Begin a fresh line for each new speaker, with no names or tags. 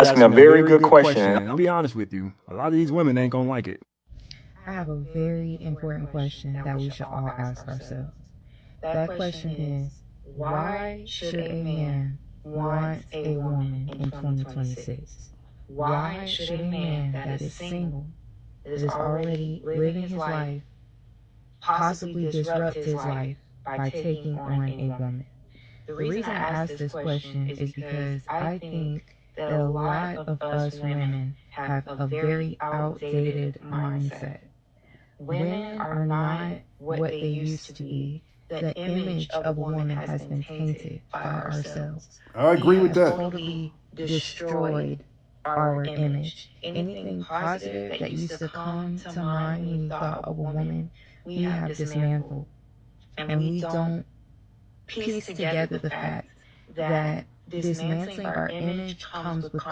asking a very good question. I'll be honest with you. A lot of these women ain't gonna like it.
I have a very important question that we should all ask ourselves. That question is, why should a man want a woman in 2026? Why should a man that is single, that is already living his life, possibly disrupt his life by taking on a woman? The reason I ask this question is because I think that a lot of us women have a very outdated mindset. Women are not what they used to be. The image of a woman has been tainted by ourselves.
I
We
agree with
have
that.
totally destroyed our image. Anything positive that used to come to mind when you thought of a woman, we have dismantled. And we don't piece together the fact that dismantling our image comes with